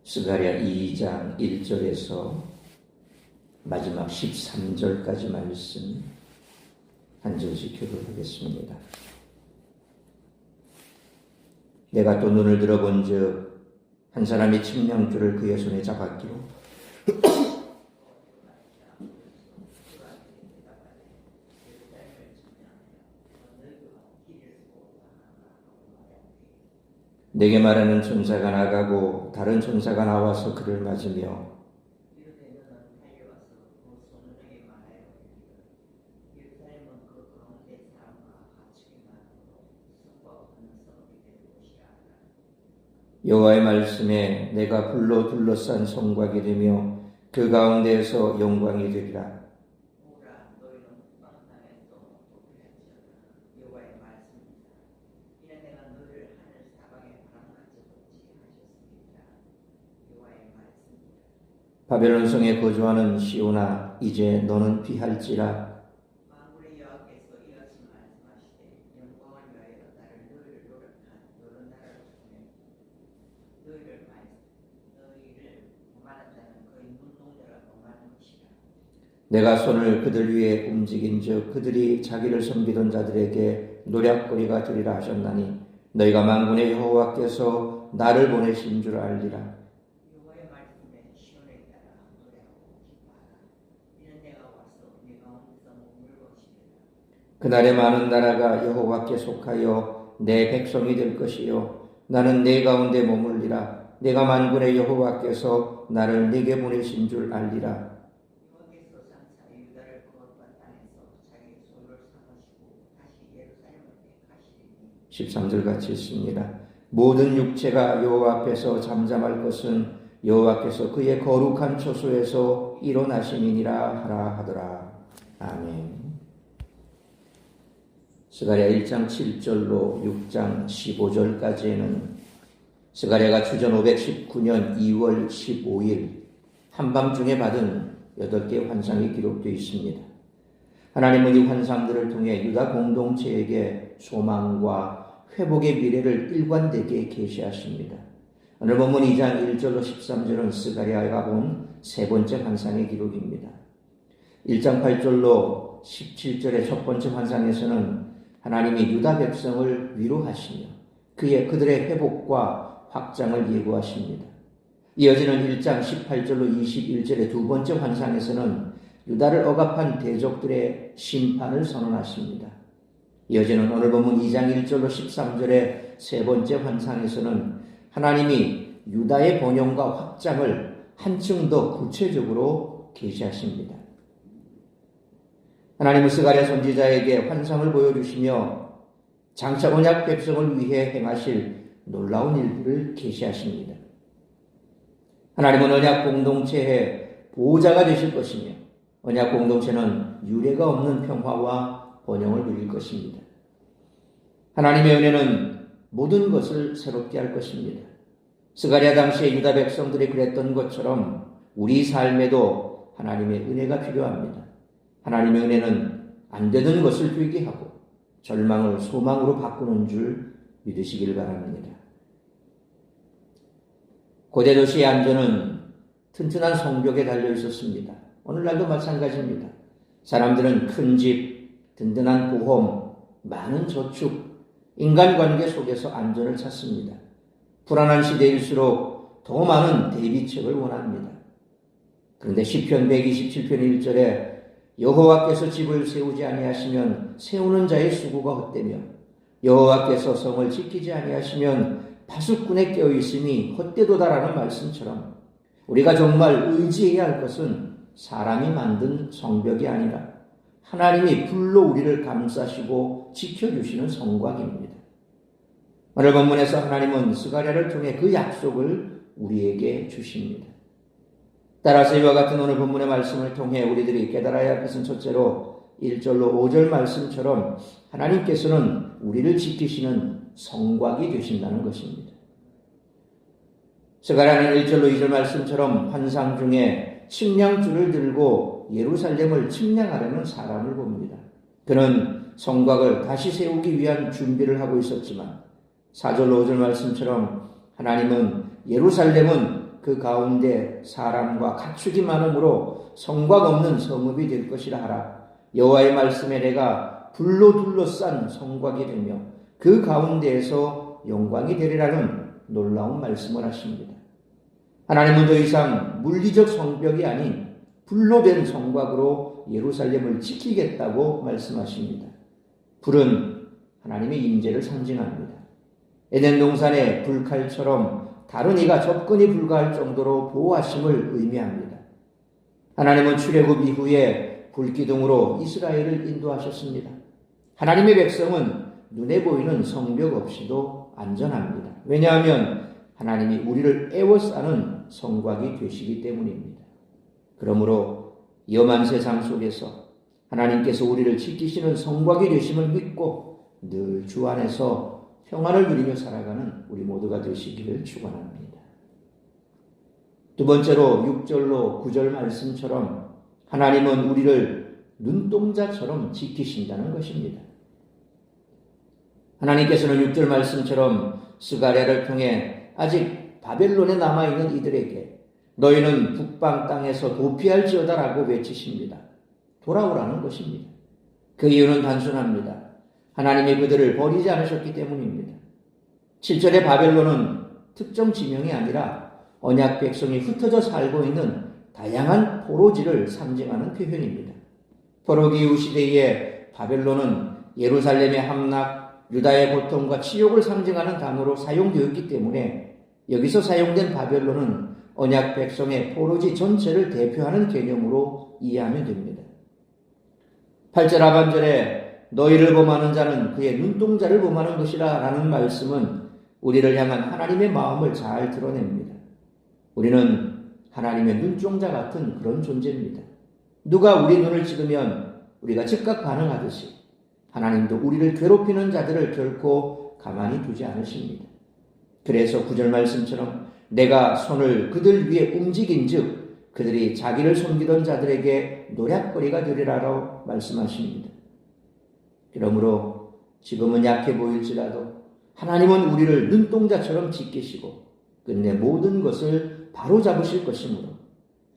스가랴 2장 1절에서 마지막 13절까지 말씀 한 절씩 교독하겠습니다. 내가 또 눈을 들어본즉 한 사람이 침량줄을 그의 손에 잡았기로 내게 말하는 천사가 나가고 다른 천사가 나와서 그를 맞으며 여호와의 말씀에 내가 불로 둘러싼 성곽이 되며 그 가운데에서 영광이 되리라. 바벨론 성에 거주하는 시온아, 이제 너는 피할지라. 내가 손을 그들 위에 움직인즉 그들이 자기를 섬기던 자들에게 노략거리가 되리라 하셨나니 너희가 만군의 여호와께서 나를 보내신 줄 알리라. 그날에 많은 나라가 여호와께 속하여 내 백성이 될 것이요 나는 내 가운데 머물리라. 내가 만군의 여호와께서 나를 네게 보내신 줄 알리라. 13절 같이 있습니다. 모든 육체가 여호와 앞에서 잠잠할 것은 여호와께서 그의 거룩한 처소에서 일어나심이니라 하라 하더라. 아멘. 스가랴 1장 7절로 6장 15절까지는 스가랴가 주전 519년 2월 15일 한밤중에 받은 8개의 환상이 기록되어 있습니다. 하나님은 이 환상들을 통해 유다 공동체에게 소망과 회복의 미래를 일관되게 계시하십니다. 오늘 본문 2장 1절로 13절은 스가랴가 본 세 번째 환상의 기록입니다. 1장 8절로 17절의 첫 번째 환상에서는 하나님이 유다 백성을 위로하시며 그들의 회복과 확장을 예고하십니다. 이어지는 1장 18절로 21절의 두 번째 환상에서는 유다를 억압한 대적들의 심판을 선언하십니다. 이어지는 오늘 본문 2장 1절로 13절의 세 번째 환상에서는 하나님이 유다의 번영과 확장을 한층 더 구체적으로 계시하십니다. 하나님은 스가랴 선지자에게 환상을 보여주시며 장차 언약 백성을 위해 행하실 놀라운 일들을 계시하십니다. 하나님은 언약 공동체의 보호자가 되실 것이며 언약 공동체는 유례가 없는 평화와 번영을 누릴 것입니다. 하나님의 은혜는 모든 것을 새롭게 할 것입니다. 스가랴 당시에 유다 백성들이 그랬던 것처럼 우리 삶에도 하나님의 은혜가 필요합니다. 하나님의 은혜는 안 되는 것을 되게 하고 절망을 소망으로 바꾸는 줄 믿으시길 바랍니다. 고대 도시의 안전은 튼튼한 성벽에 달려 있었습니다. 오늘날도 마찬가지입니다. 사람들은 큰 집, 든든한 보험, 많은 저축, 인간관계 속에서 안전을 찾습니다. 불안한 시대일수록 더 많은 대비책을 원합니다. 그런데 시편 127편 1절에 여호와께서 집을 세우지 아니하시면 세우는 자의 수고가 헛되며 여호와께서 성을 지키지 아니하시면 파수꾼에 깨어있음이 헛되도다라는 말씀처럼 우리가 정말 의지해야 할 것은 사람이 만든 성벽이 아니라 하나님이 불로 우리를 감싸시고 지켜주시는 성곽입니다. 오늘 본문에서 하나님은 스가랴를 통해 그 약속을 우리에게 주십니다. 따라서 이와 같은 오늘 본문의 말씀을 통해 우리들이 깨달아야 할 것은 첫째로 1절로 5절 말씀처럼 하나님께서는 우리를 지키시는 성곽이 되신다는 것입니다. 스가랴는 1절로 2절 말씀처럼 환상 중에 침량줄을 들고 예루살렘을 침량하려는 사람을 봅니다. 그는 성곽을 다시 세우기 위한 준비를 하고 있었지만 4절 5절 말씀처럼 하나님은 예루살렘은 그 가운데 사람과 가축이 많으므로 성곽 없는 성읍이 될 것이라 하라. 여호와의 말씀에 내가 불로 둘러싼 성곽이 되며 그 가운데에서 영광이 되리라는 놀라운 말씀을 하십니다. 하나님은 더 이상 물리적 성벽이 아닌 불로 된 성곽으로 예루살렘을 지키겠다고 말씀하십니다. 불은 하나님의 임재를 상징합니다. 에덴 동산의 불칼처럼 다른 이가 접근이 불가할 정도로 보호하심을 의미합니다. 하나님은 출애굽 이후에 불기둥으로 이스라엘을 인도하셨습니다. 하나님의 백성은 눈에 보이는 성벽 없이도 안전합니다. 왜냐하면 하나님이 우리를 에워싸는 성곽이 되시기 때문입니다. 그러므로 위험한 세상 속에서 하나님께서 우리를 지키시는 성곽이 되심을 믿고 늘 주 안에서 평안을 누리며 살아가는 우리 모두가 되시기를 축원합니다. 두 번째로 6절로 9절 말씀처럼 하나님은 우리를 눈동자처럼 지키신다는 것입니다. 하나님께서는 6절 말씀처럼 스가랴를 통해 아직 바벨론에 남아있는 이들에게 너희는 북방 땅에서 도피할지어다라고 외치십니다. 돌아오라는 것입니다. 그 이유는 단순합니다. 하나님이 그들을 버리지 않으셨기 때문입니다. 7절의 바벨론은 특정 지명이 아니라 언약 백성이 흩어져 살고 있는 다양한 포로지를 상징하는 표현입니다. 포로기 이후 시대에 바벨론은 예루살렘의 함락, 유다의 고통과 치욕을 상징하는 단어로 사용되었기 때문에 여기서 사용된 바벨론은 언약 백성의 포로지 전체를 대표하는 개념으로 이해하면 됩니다. 8절 하반절에 너희를 범하는 자는 그의 눈동자를 범하는 것이라 라는 말씀은 우리를 향한 하나님의 마음을 잘 드러냅니다. 우리는 하나님의 눈동자 같은 그런 존재입니다. 누가 우리 눈을 찍으면 우리가 즉각 반응하듯이 하나님도 우리를 괴롭히는 자들을 결코 가만히 두지 않으십니다. 그래서 9절 말씀처럼 내가 손을 그들 위에 움직인 즉 그들이 자기를 섬기던 자들에게 노략거리가 되리라고 말씀하십니다. 그러므로 지금은 약해 보일지라도 하나님은 우리를 눈동자처럼 지키시고 끝내 모든 것을 바로잡으실 것이므로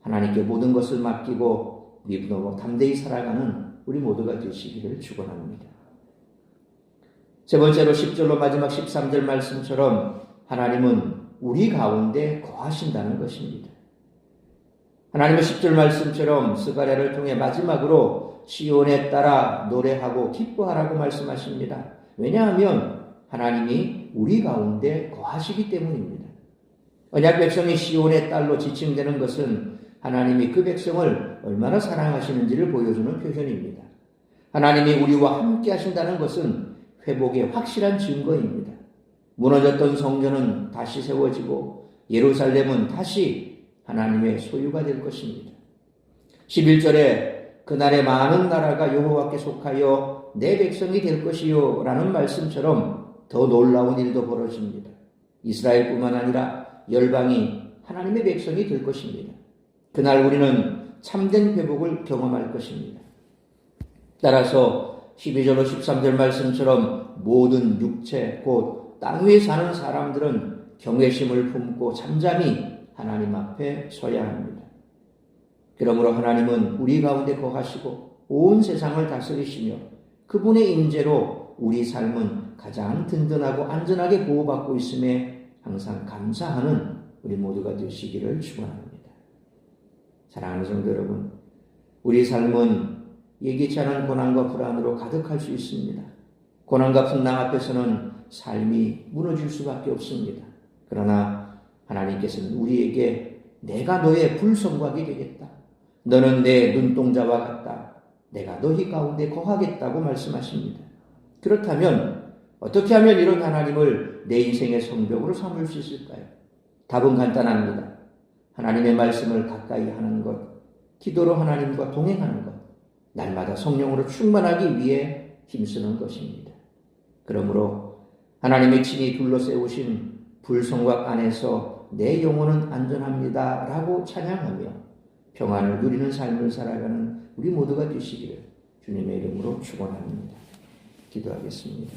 하나님께 모든 것을 맡기고 믿음으로 담대히 살아가는 우리 모두가 되시기를 축원합니다. 세 번째로 10절로 마지막 13절 말씀처럼 하나님은 우리 가운데 거하신다는 것입니다. 하나님의 10절 말씀처럼 스가랴를 통해 마지막으로 시온에 따라 노래하고 기뻐하라고 말씀하십니다. 왜냐하면 하나님이 우리 가운데 거하시기 때문입니다. 언약 백성이 시온의 딸로 지칭되는 것은 하나님이 그 백성을 얼마나 사랑하시는지를 보여주는 표현입니다. 하나님이 우리와 함께 하신다는 것은 회복의 확실한 증거입니다. 무너졌던 성전은 다시 세워지고 예루살렘은 다시 하나님의 소유가 될 것입니다. 11절에 그날에 많은 나라가 여호와께 속하여 내 백성이 될 것이요 라는 말씀처럼 더 놀라운 일도 벌어집니다. 이스라엘뿐만 아니라 열방이 하나님의 백성이 될 것입니다. 그날 우리는 참된 회복을 경험할 것입니다. 따라서 12절로 13절 말씀처럼 모든 육체 곧 땅 위에 사는 사람들은 경외심을 품고 잠잠히 하나님 앞에 서야 합니다. 그러므로 하나님은 우리 가운데 거하시고 온 세상을 다스리시며 그분의 임재로 우리 삶은 가장 든든하고 안전하게 보호받고 있음에 항상 감사하는 우리 모두가 되시기를 축원합니다. 사랑하는 성도 여러분, 우리 삶은 예기치 않은 고난과 불안으로 가득할 수 있습니다. 고난과 풍랑 앞에서는 삶이 무너질 수밖에 없습니다. 그러나 하나님께서는 우리에게 내가 너의 불성곽이 되겠다. 너는 내 눈동자와 같다. 내가 너희 가운데 거하겠다고 말씀하십니다. 그렇다면 어떻게 하면 이런 하나님을 내 인생의 성벽으로 삼을 수 있을까요? 답은 간단합니다. 하나님의 말씀을 가까이 하는 것, 기도로 하나님과 동행하는 것, 날마다 성령으로 충만하기 위해 힘쓰는 것입니다. 그러므로 하나님의 친히 둘러세우신 불성곽 안에서 내 영혼은 안전합니다 라고 찬양하며 평안을 누리는 삶을 살아가는 우리 모두가 되시기를 주님의 이름으로 축원합니다. 기도하겠습니다.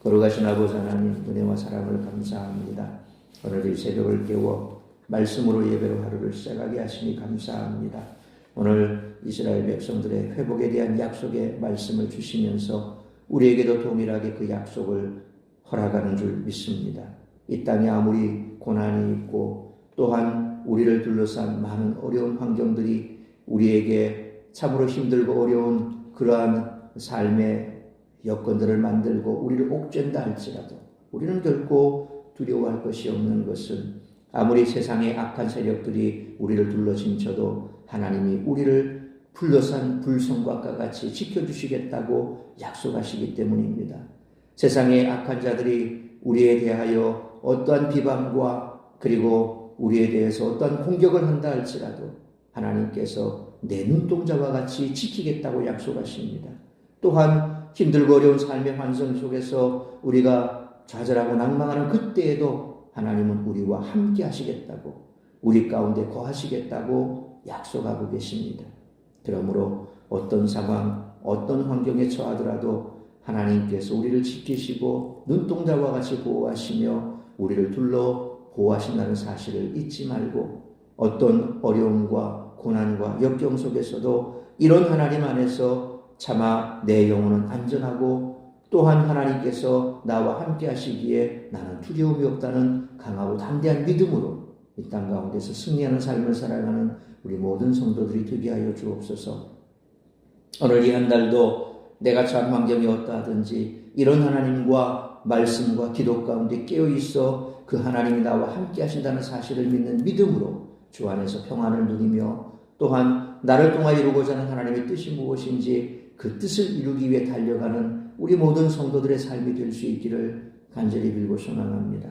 거룩하신 아버지 하나님, 은혜와 사랑을 감사합니다. 오늘 이 새벽을 깨워 말씀으로 예배로 하루를 시작하게 하시니 감사합니다. 오늘 이스라엘 백성들의 회복에 대한 약속의 말씀을 주시면서 우리에게도 동일하게 그 약속을 허락하는 줄 믿습니다. 이 땅에 아무리 고난이 있고 또한 우리를 둘러싼 많은 어려운 환경들이 우리에게 참으로 힘들고 어려운 그러한 삶의 여건들을 만들고 우리를 옥죄한다 할지라도 우리는 결코 두려워할 것이 없는 것은 아무리 세상의 악한 세력들이 우리를 둘러짐쳐도 하나님이 우리를 둘러싼 불성곽과 같이 지켜주시겠다고 약속하시기 때문입니다. 세상의 악한 자들이 우리에 대하여 어떠한 비방과 그리고 우리에 대해서 어떠한 공격을 한다 할지라도 하나님께서 내 눈동자와 같이 지키겠다고 약속하십니다. 또한 힘들고 어려운 삶의 환경 속에서 우리가 좌절하고 낭망하는 그때에도 하나님은 우리와 함께 하시겠다고 우리 가운데 거하시겠다고 약속하고 계십니다. 그러므로 어떤 상황, 어떤 환경에 처하더라도 하나님께서 우리를 지키시고 눈동자와 같이 보호하시며 우리를 둘러 보호하신다는 사실을 잊지 말고 어떤 어려움과 고난과 역경 속에서도 이런 하나님 안에서 차마 내 영혼은 안전하고 또한 하나님께서 나와 함께 하시기에 나는 두려움이 없다는 강하고 담대한 믿음으로 이 땅 가운데서 승리하는 삶을 살아가는 우리 모든 성도들이 되게 하여 주옵소서. 오늘 이 한 달도 내가 처한 환경이 어떠하든지 이런 하나님과 말씀과 기도 가운데 깨어있어 그 하나님이 나와 함께 하신다는 사실을 믿는 믿음으로 주 안에서 평안을 누리며 또한 나를 통하여 이루고자 하는 하나님의 뜻이 무엇인지 그 뜻을 이루기 위해 달려가는 우리 모든 성도들의 삶이 될 수 있기를 간절히 빌고 소망합니다.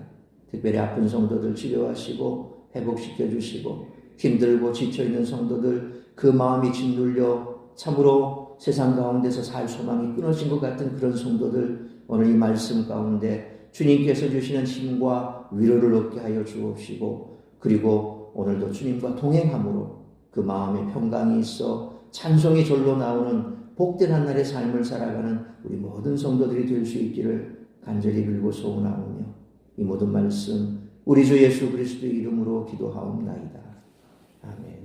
특별히 아픈 성도들 치료하시고 회복시켜 주시고 힘들고 지쳐있는 성도들 그 마음이 짓눌려 참으로 세상 가운데서 살 소망이 끊어진 것 같은 그런 성도들 오늘 이 말씀 가운데 주님께서 주시는 힘과 위로를 얻게 하여 주옵시고 그리고 오늘도 주님과 동행함으로 그 마음에 평강이 있어 찬송이 절로 나오는 복된 한 날의 삶을 살아가는 우리 모든 성도들이 될 수 있기를 간절히 빌고 소원하오며 이 모든 말씀 우리 주 예수 그리스도의 이름으로 기도하옵나이다. 아멘.